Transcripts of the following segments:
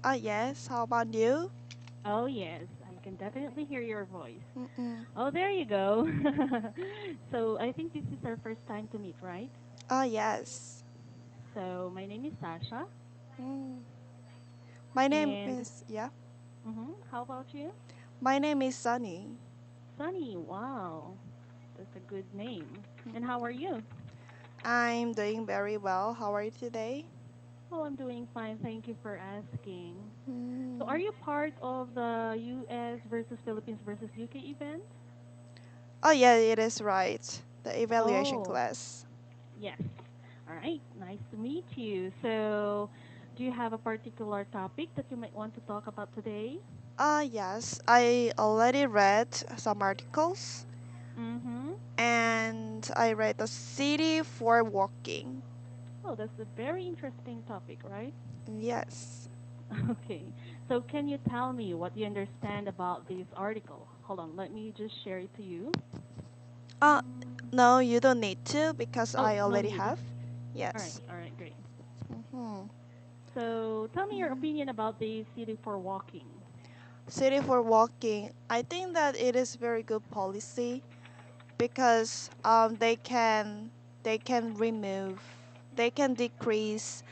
Yes. How about you? Oh, yes, I can definitely hear your voice. Mm-mm. Oh, there you go. So I think this is our first time to meet, right? Yes. So my name is Sasha, Mm. My name and is yeah. how about you? My name is Sunny. Sunny. Wow, that's a good name. And how are you? I'm doing very well. How are you today? Oh, I'm doing fine. Thank you for asking. So are Mm. you part of the U.S. versus Philippines versus UK event? Yeah, it is right. The evaluation Oh, class. yes. All right. Nice to meet you. So, do you have a particular topic that you might want to talk about today? Yes. I already read some articles Mm-hmm. and I read the city for walking. Oh, that's a very interesting topic, right? Yes. Okay. So, can you tell me what you understand about this article? Hold on, let me just share it to you. Uh, Mm. no, you don't need to because Oh, I no already need. have. Yes. All right, great. Mm-hmm. So, tell me your opinion about the city for walking. City for walking. I think that it is very good policy because they can remove they can decrease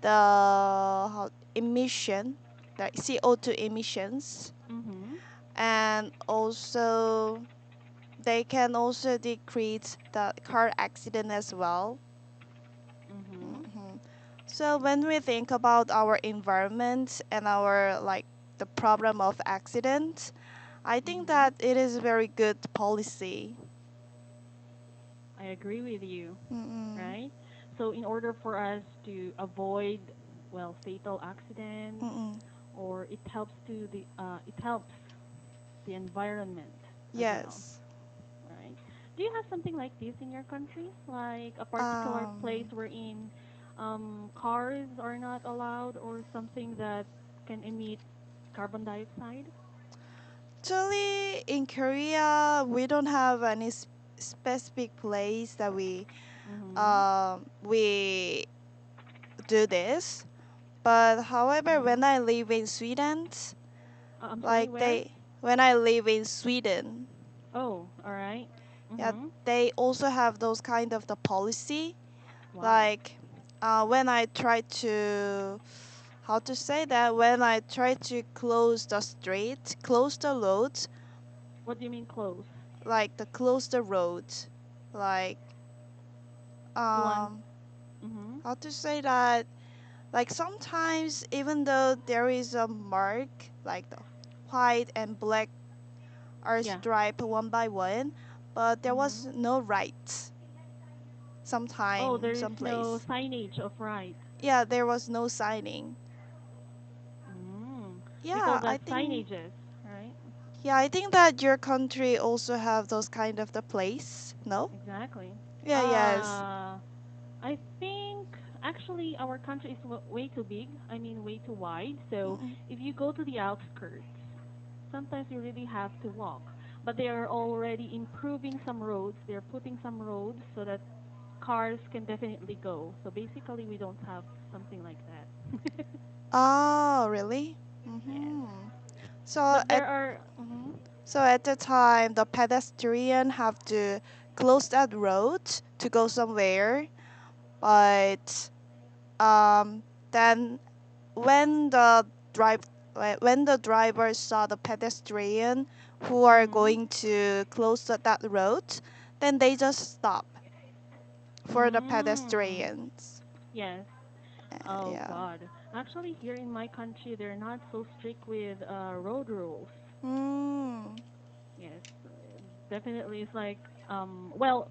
the emission, the CO2 emissions, Mm-hmm. and also they can also decrease the car accident as well. Mm-hmm. Mhm. So when we think about our environment and our like the problem of accident, I think Mm-hmm. that it is very good policy. I agree with you, Mm-mm. right? So in order for us to avoid, well, fatal accidents, Mm-mm. or it helps the environment as well, Yes. right? Do you have something like this in your country, like a particular place Um, wherein cars are not allowed, or something that can emit carbon dioxide? Actually, in Korea, we don't have any specific place that Mhm. we do this. But however, when Mhm. I live in Sweden, I'm sorry, like where? they when I live in Sweden, Oh, all right. yeah, Mhm. they also have those kind of the policy. Wow. Like when I try to how to say that when I try to close the street, close the roads, What do you mean close? like the close the roads, like You want? um Mhm. how to say that, like sometimes even though there is a mark like the white and black are Yeah. striped one by one, but there was Mhm. no right Oh, sometime there is no someplace. signage of right. Yeah, there was no signing. Mm. We call Yeah, I that think signages, right? yeah, I think that your country also have those kind of the place. No? Exactly. Yeah, yes. Uh, I think actually our country is way too big. I mean, way too wide. So Mm-mm. if you go to the outskirts, sometimes you really have to walk. But they are already improving some roads. They're putting some roads so that cars can definitely go. So basically, we don't have something like that. Oh, really? Yes. Mm-hmm. So But at there are. Mhm. so at the time, the pedestrian have to close that road to go somewhere, but then when the drive when the driver saw the pedestrian who are Mhm. going to close that road, then they just stop for the Mm. pedestrians. Yes. Oh Yeah. God. Actually, here in my country, they're not so strict with road rules. Mm. Yes, definitely. It's like, well,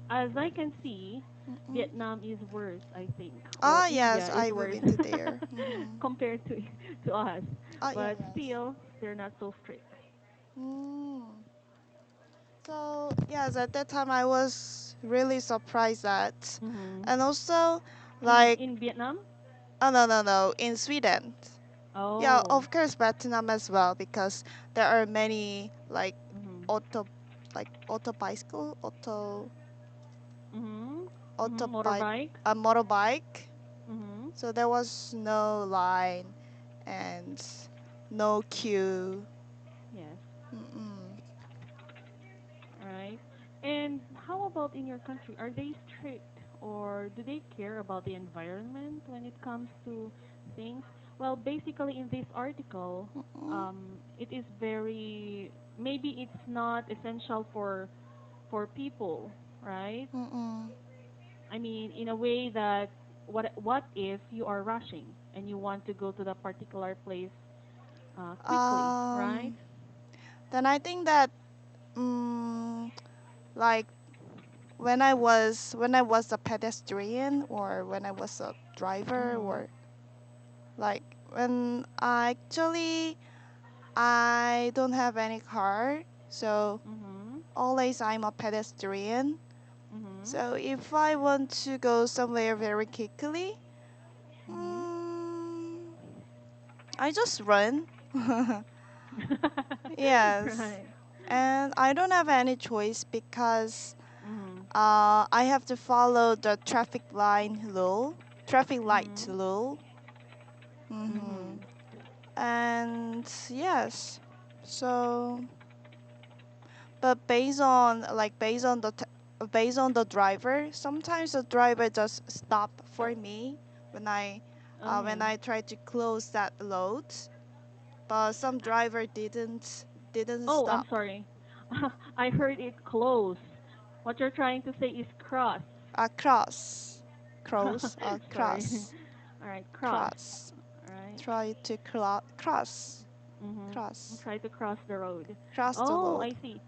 as I can see, Mm-mm. Vietnam is worse, I think, or Ah, yes, India is I've worse been to there. Mm-hmm. compared to us. Ah, yeah, But yes. still, they're not so strict. Mm. So yes, at that time I was really surprised that, Hmm. and also In like in Vietnam? oh no no no in Sweden. Yeah, Oh. of course Vietnam as well because there are many like Mhm. auto auto bicycle Mhm. auto Mhm. bike Motorbike. a motorbike. Mhm. So there was no line. and no queue. Yes. Mm-mm. Right. And how about in your country? Are they strict or do they care about the environment when it comes to things? Well, basically in this article, Mm-mm. it is very maybe it's not essential for people, right? Mm-mm. I mean, in a way that what if you are rushing and you want to go to the particular place quickly, right? Um, then I think that mm, like when I was a pedestrian or when I was a driver Mhm. or like when I don't have any car, so Mhm. always I'm a pedestrian. Mhm. So if I want to go somewhere very quickly, Mhm. mm, I just run. Yes, Right. and I don't have any choice because Mhm. I have to follow the traffic light Mhm. rule. Mm-hmm. Mhm. And yes, so but based on the driver, sometimes the driver just stop for me when Oh yeah. I try to close that road, but some driver didn't Oh, I'm stop. sorry. I heard it close. What you're trying to say is cross. Cross, Sorry. cross, All right, cross. cross. All right. Try to Mhm. cross, Try to cross the road. cross the Oh, road. I see.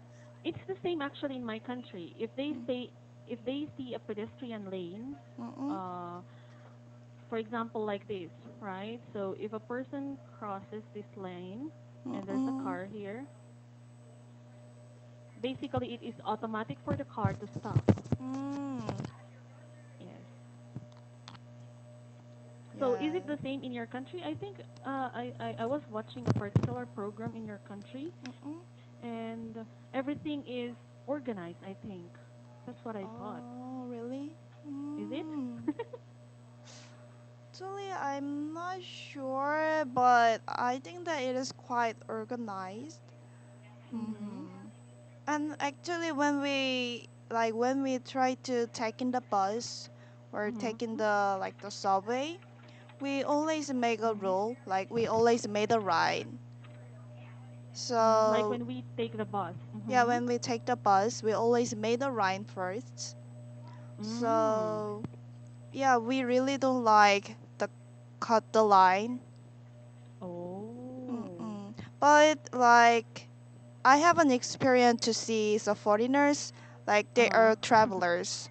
It's the same actually in my country. If they see a pedestrian lane, Mm-mm, uh, for example, like this, right? So if a person crosses this lane and there's a mm-mm, car here, basically it is automatic for the car to stop. mm. Yes. So is it Yeah. the same in your country? I think I was watching a particular program in your country Mm-mm. and everything is organized, I think. That's what I thought. Oh, really? Is it? Mm. Actually, I'm not sure, but I think that it is quite organized. Mhm. Mm-hmm. And actually, when we try to take in the bus or Mhm. taking the subway, we always make a Mhm. rule. Like we always made a ride. Mm, like So when we take the bus. yeah, Mhm. when we take the bus, we always made a ride first. Mm. So yeah, we really don't like the cut the line. Oh. Mm-mm. But like I have an experience to see the foreigners, like they Uh-huh. are travelers,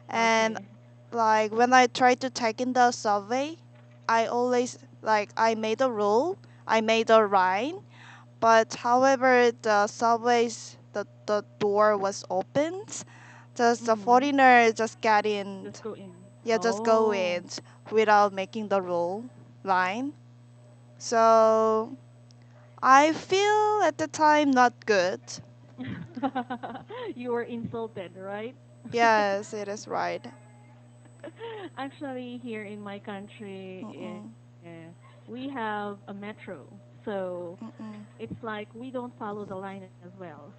and Okay. like when I try to take in the subway, I always I made a rule, I made a ride, but however the door was opened, just the Mhm. foreigner just get in, Just go in. yeah, just go Oh. in without making the rule line. So I feel at the time not good. You were insulted, right? Yes, it is right. Actually, here in my country, Mm-mm, we have a metro. So mm-mm. it's like we don't follow the line as well.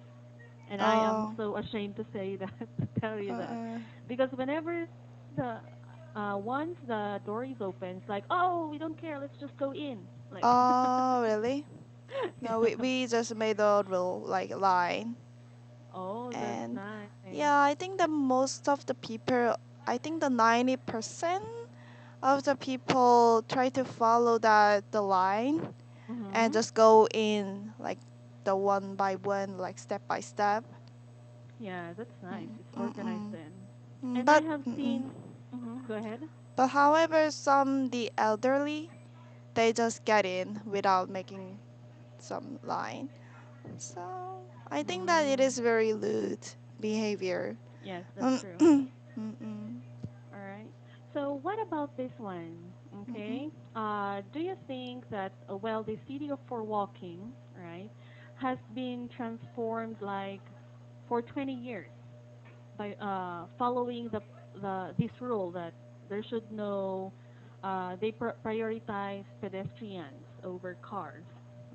And I am Oh, so ashamed to say that, to tell you that. uh, Because whenever the once the door is open, it's like, oh, we don't care, let's just go in. Like, oh, really? No, yeah. we just made the rule line, Oh, that's and nice. yeah, I think that most of the people, I think the 90% of the people try to follow the line and Mhm. just go in like the one by one, like step by step. Yeah, that's nice. Mm, It's organized mm-mm. then. Mm, And I but have mm-mm. seen. Go ahead. But however, some the elderly they just get in without making some line. So I think that it Mm. is very lewd behavior. Yes, that's Mm, true. mm-mm, All right. So what about this one? mm-mm, Okay. Do you think that well, the city of for walking, right, has been transformed like for 20 years by following the this rule that there should no they prioritize pedestrians over cars,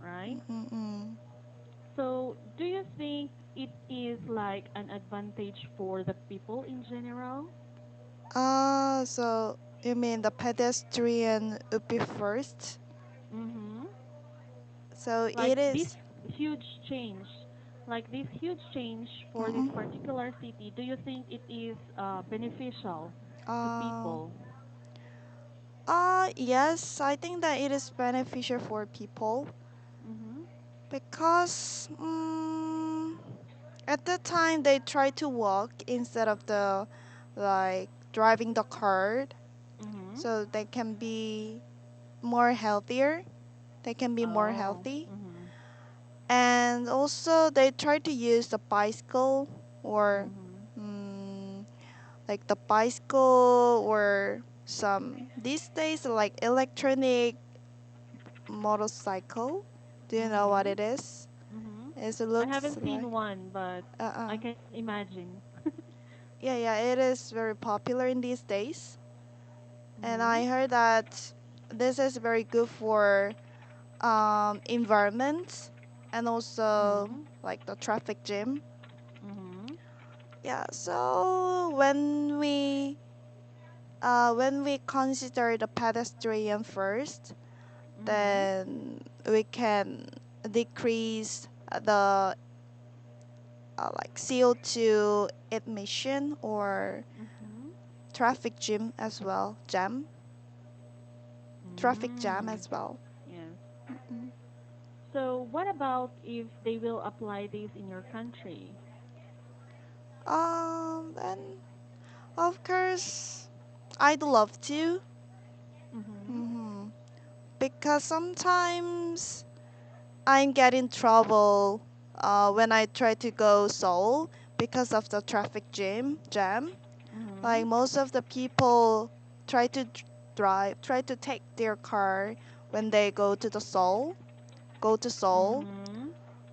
right? Mm-mm. So, do you think it is like an advantage for the people in general? So you mean the pedestrian would be first? Mm-hmm. So Like it this is. huge change, like this huge change for this Mm-mm. particular city, do you think it is beneficial to Uh, people? yes, I think that it is beneficial for people Mm-hmm. because at the time they try to walk instead of the like driving the car, Mm-hmm. so they can be more healthier. They can be more Oh. healthy, Mm-hmm. and also they try to use the bicycle or Mm-hmm. mm, like the bicycle or some these days like electronic motorcycle. Do you know what Mm-hmm. it is? Mm-hmm. It I looks haven't like seen one, but uh-uh. I can imagine. Yeah, yeah, it is very popular in these days. And Mm-hmm. I heard that this is very good for environment and also Mm-hmm. like the traffic jam. Mm-hmm. Yeah, so when we consider the pedestrian first, Mm-hmm. then we can decrease the like CO2 emission or Mm-hmm. traffic jam as well. Traffic jam Mm. as well. Yes. Mm. So, what about if they will apply this in your country? And of course, I'd love to. Mm-hmm. hmm Because sometimes I get in trouble when I try to go Seoul because of the traffic jam. Mm-hmm. Like most of the people try to try to take their car when they go to Seoul. Mm-hmm.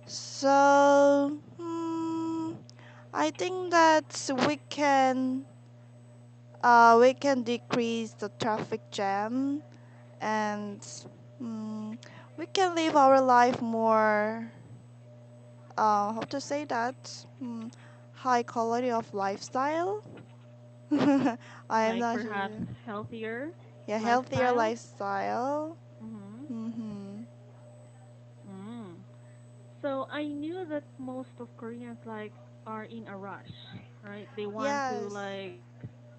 So I think that we can decrease the traffic jam and mm, we can live our life more how to say that high quality of lifestyle. I am Like not perhaps sure. healthier Yeah, healthier lifestyle? lifestyle. Mm-hmm. Mm-hmm. Mm. So I knew that most of Koreans like are in a rush, right? They want to Yes. like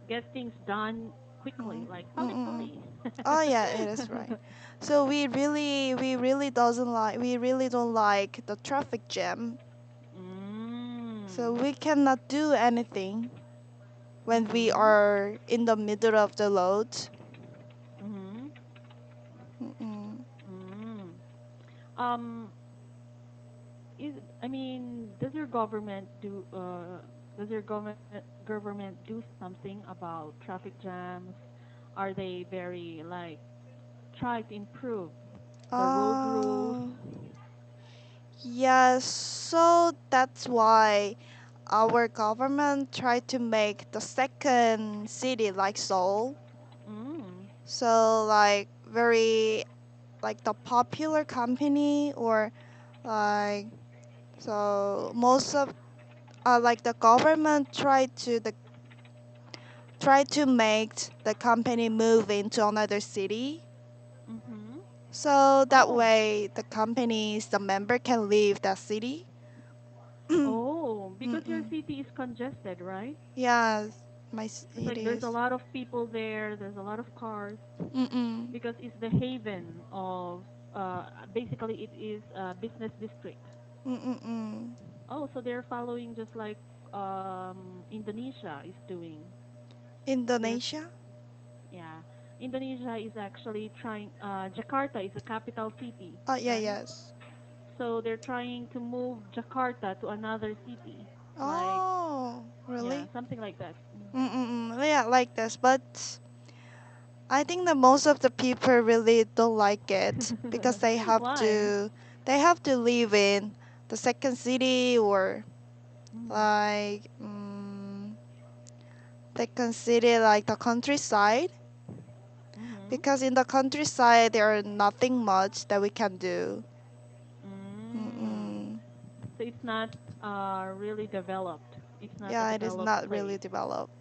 get things done quickly, Mm. like Mm-mm. pali-pali. Oh yeah, it is right. So we really don't like the traffic jam. So Mm. we cannot do anything when we Mhm. are in the middle of the road. Mhm. Mm-mm. Mm. Um, is I mean, does your government do something about traffic jams? Are they very like try to improve the road rules? Uh, yes, so that's why our government tried to make the second city like Seoul. Mm. So like very like the popular company or like so most of like the government tried to make the company move into another city. Mhm. So that Oh. way the companies the member can leave that city. Oh, because your Mm-mm. city is congested, right? Yes, It's it like there's a is. lot of people there, there's a lot of cars Mm-mm. because it's the haven of basically it is a business district. Mm-mm. Oh, so they're following just like Indonesia is doing. They're Indonesia? yeah. Indonesia is actually trying Jakarta is a capital city, Oh yeah, right? yes. So they're trying to move Jakarta to another city. Like Oh, yeah, really? something like that. Mm. Mm-mm. Yeah, like this, but I think that most of the people really don't like it because Why? they have to live in the second city or Mm. like they consider like the countryside. Mhm. because in the countryside there are nothing much that we can do. Mm. Mm-mm. So it's not really developed. It's not a Yeah, it is developed not really place. developed.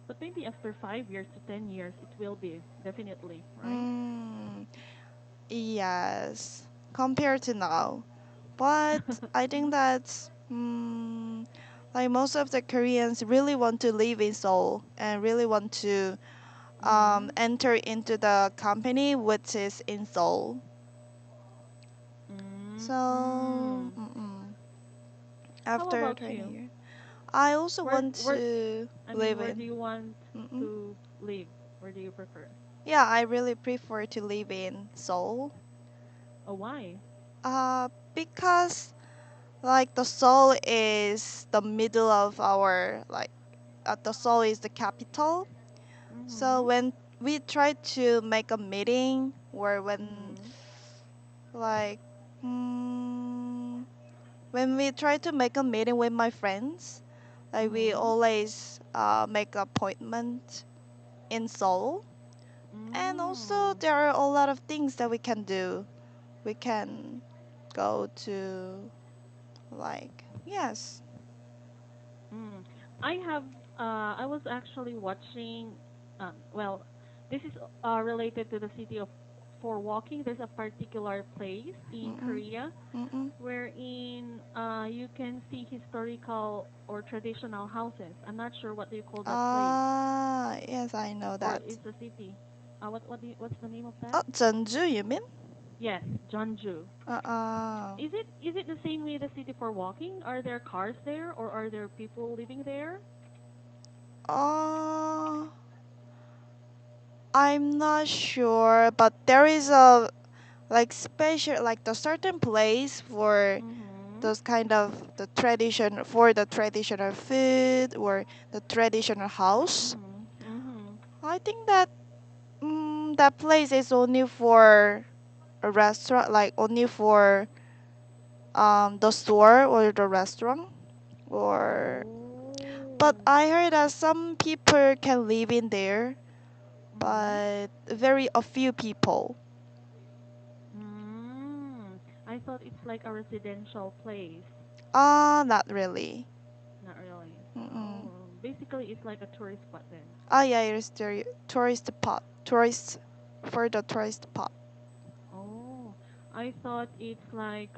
But maybe after 5 years to 10 years, it will be definitely, right? Mm, yes, compared to now. But I think that like most of the Koreans really want to live in Seoul and really want to Mhm. enter into the company which is in Seoul. So Mm. How after about 20 you? years, I also want Where to I mean, live where do in. you want Mm-mm. to live? Where do you prefer? Yeah, I really prefer to live in Seoul. Oh, why? Because like the Seoul is the middle of our like the Seoul is the capital. So Mhm. when we try to make a meeting or Mhm. like mm, when we try to make a meeting with my friends, like we Mhm. always make appointment in Seoul. And also Mm. there are a lot of things that we can do. We can go to like yes. Mm. I have I was actually watching well, this is related to the city of for walking. There's a particular place in Mm-mm, Korea mm-mm. wherein you can see historical or traditional houses. I'm not sure what do you call that place Ah, yes, I know or that. it's a city. What's the name of that? Oh, Jeonju, you mean? Yes, Jeonju. Uh-uh. Is it the same way the city for walking? Are there cars there or are there people living there? Uh, I'm not sure, but there is a like special like the certain place for Mhm. those kind of the tradition for the traditional food or the traditional house. Mhm. Mhm. I think that that place is only for a restaurant, like only for the store or the restaurant, or but Oh. I heard that some people can live in there, Mhm. but very a few people. Mm. I thought it's like a residential place. Not really. Not really. Mm-mm. Oh, basically it's like a tourist spot then. Ah, yeah, it's the tourist spot. Tourist for the tourist spot. Oh, I thought it's like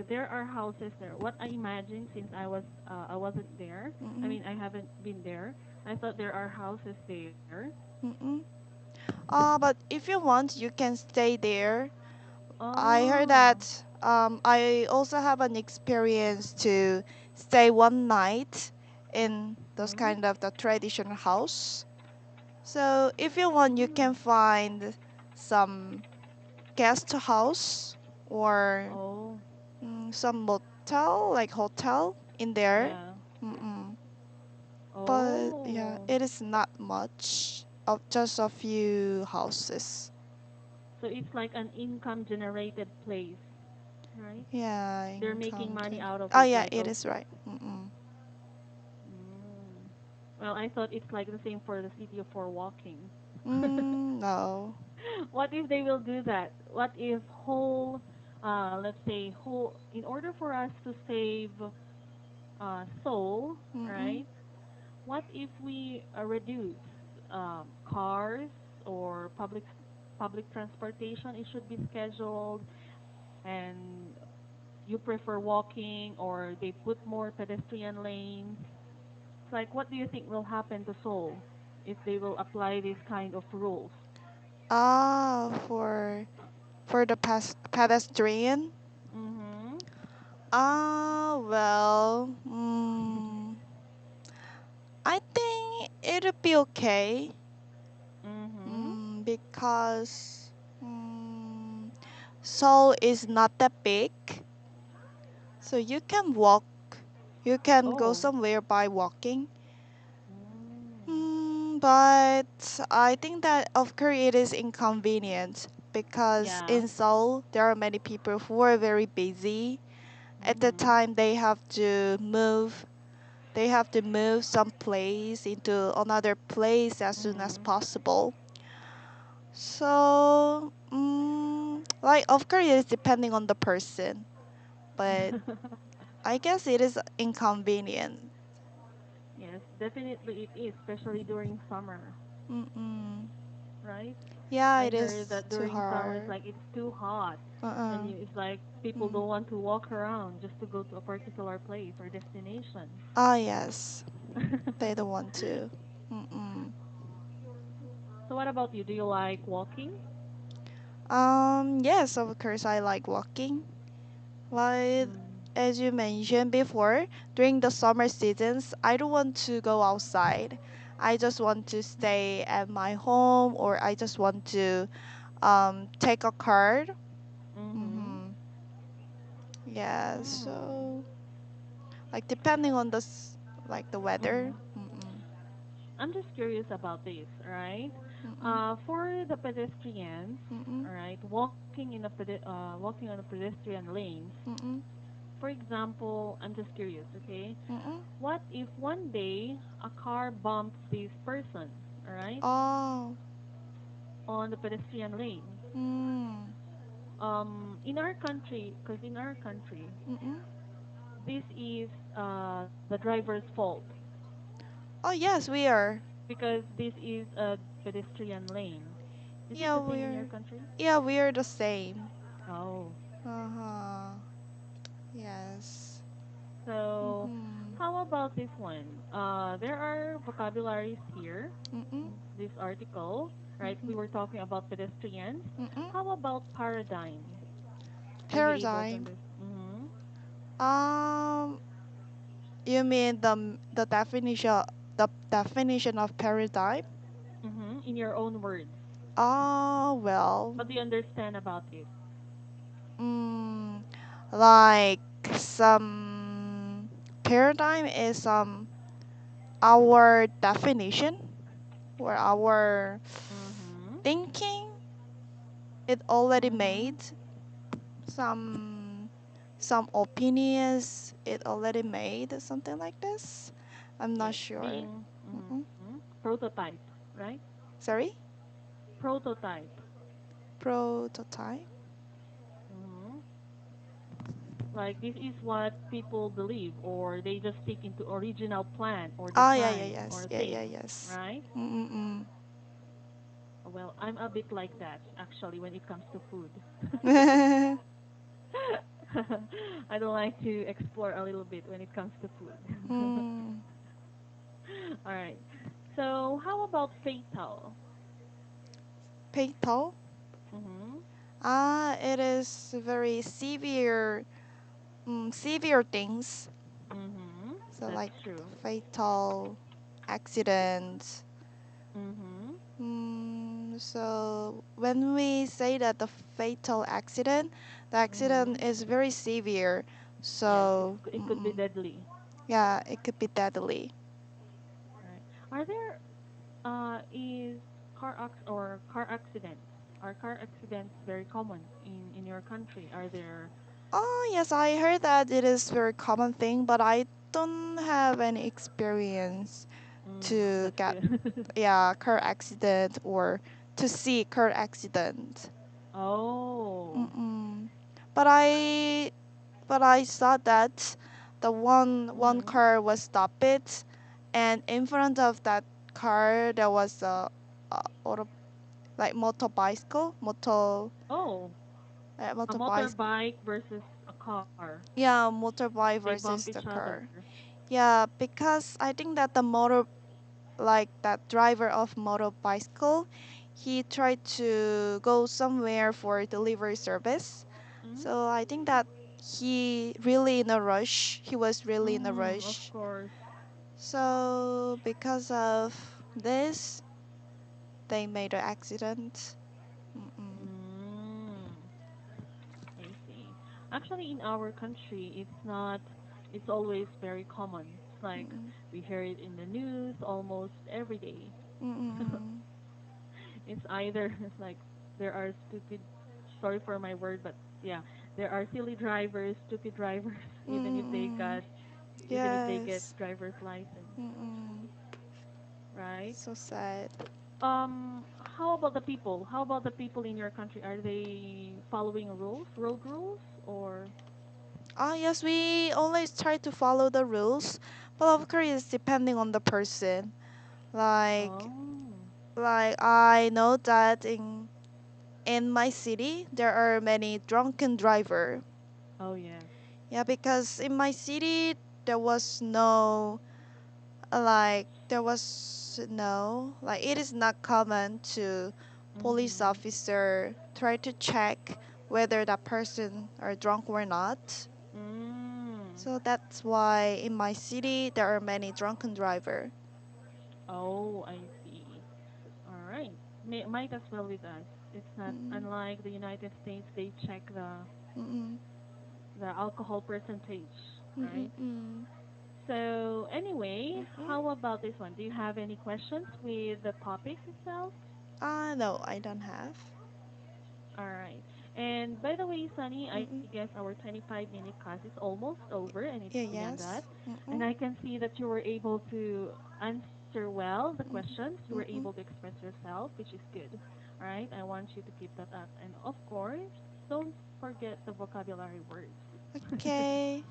there are houses there. What I imagined since I wasn't there. I Mm-mm. mean I haven't been there. I thought there are houses there. Mm-mm. But if you want, you can stay there. I heard Oh. that. I also have an experience to stay one night in those Hmm. kind of the traditional house. So if you want, you can Mm. find some guest house or Oh. some motel, like hotel in there. Yeah. Mm-mm. But yeah, Oh. it is not much of just a few houses. So it's like an income generated place, right? Yeah, They're making income. money out of Oh it, yeah, like it those. is right. Mm-mm. Mm. Well, I thought it's like the same for the city for walking. No. What if they will do that? What if let's say in order for us to save soul, Mm-mm. right? What if we reduce cars or public transportation? It should be scheduled, and you prefer walking, or they put more pedestrian lanes. It's like, what do you think will happen to Seoul if they will apply this kind of rules? Ah, for the pedestrian. Mm-hmm. Ah, well, I think it'll be okay. Mm-hmm. Because Seoul is not that big, so you can walk. You can go Oh. somewhere by walking. Mm. But I think that of course it is inconvenient because Yeah. in Seoul there are many people who are very busy. At the Mm-hmm. time they have to move. They have to move some place into another place as soon as Mm-hmm. possible. So, like of course it's depending on the person, but I guess it is inconvenient. Yes, definitely it is, especially during summer, Mm-mm. right? Yeah, I it heard is that too during summer it's hard. like it's too hot, Uh-uh. and it's like people Mm. don't want to walk around just to go to a particular place or destination. Ah, yes. They don't want to. Mm-mm. So what about you? Do you like walking? Yes, of course I like walking. Like Mm. as you mentioned before, during the summer seasons, I don't want to go outside. I just want to stay at my home, or I just want to take a card. Mhm. Mm-hmm. Yeah, Mm. so like depending on like the weather. Mhm. Mm-mm. I'm just curious about this, right? Mm-mm. For the pedestrians, Mm-mm. all right, walking on a pedestrian lanes. Mm-mm. For example, I'm just curious, okay? Mm-mm. What if one day a car bumps this person, all right, Oh. on the pedestrian lane? Mm. In our country, because in our country, Mm-mm. this is the driver's fault Oh yes, we are. because this is a pedestrian lane. Is it Yeah, the same in your we're. country? Yeah, we are the same. Oh, Uh-huh. Yes. so Mm-hmm. how about this one? There are vocabularies here Mm-mm. in this article, right? We Mm-mm. were talking about pedestrians. Mm-mm. How about paradigm? Are you able to Paradigm. understand? Mm-hmm. Um, you mean the definition of paradigm? Mm-hmm. In your own words. Oh, well, What do you understand about it? mm, like some paradigm is our definition or our Mm-hmm. thinking. It already Mm-hmm. made some some opinions. It already made something like this. I'm not Yes, sure. being Mm-mm. prototype, right? Sorry, Prototype. prototype. Mm-hmm. Like this is what people believe, or they just stick into original plan or Oh yeah, yeah, design yes, or yeah, yeah, things, yes. right? Mm-mm. Well, I'm a bit like that actually when it comes to food. I don't like to explore a little bit when it comes to food. mm. All right. So, how about fatal? Fatal. Mhm. Ah, it is very severe, severe things. Mhm. So That's like true. fatal accidents. Mhm. So when we say that the fatal accident, the accident Mhm. is very severe. Yes, So it could be deadly. yeah, it could be deadly. Right. Are there is car accidents? Are car accidents very common in your country? Are there Oh yes, I heard that it is very common thing, but I don't have any experience to that's get good. car accident or to see car accident. Oh. Mm-mm. But I saw that the one Mhm. car was stopped, and in front of that car there was a auto, like Oh, a motorbike. motorbike versus a car. Yeah, They motorbike bump versus each the other. car. Yeah, because I think that like that driver of motorbicycle, he tried to go somewhere for delivery service. Mm? So I think that he really in a rush. He was really in a Of rush. course. So because of this, they made an accident. Mm-mm. Mm, I see. Actually, in our country, it's always very common. It's like Mm-mm. we hear it in the news almost every day. Mm-mm. It's either it's like there are stupid, sorry for my word, but yeah, there are silly drivers, stupid drivers, Mm-mm. even if they get Yes. driver's license, Mm-mm. right? So sad. Um, how about the people? How about the people in your country? Are they following rules, road rules, or? Ah, yes, we always try to follow the rules, but of course it's depending on the person. Like, Oh, I know that in my city there are many drunken driver. oh yes. Yeah, because in my city there was no there was no like it is not common to police Mhm. officer try to check whether that person are drunk or not. Mm. So that's why in my city there are many drunken driver. Oh, I see. All right. Might as well with us. It's not Mm-mm, unlike the United States. They check mm-mm, the alcohol percentage, mm-mm, right? mm-mm, So anyway, mm-mm. how about this one? Do you have any questions with the topic itself? No, I don't have. All right. And by the way, Sunny, I Mm-mm. guess our 25-minute class is almost over and it's Yeah, beyond that. yes. And Mm-mm, I can see that you were able to answer well the questions. You were mm-mm. able to express yourself, which is good. All right. I want you to keep that up. And of course, don't forget the vocabulary words. Okay.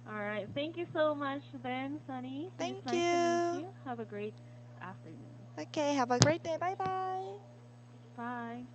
All right. Thank you so much then, Sunny. It is Thank nice to meet you. you. Have a great afternoon. Okay, have a great day. Bye bye. Bye.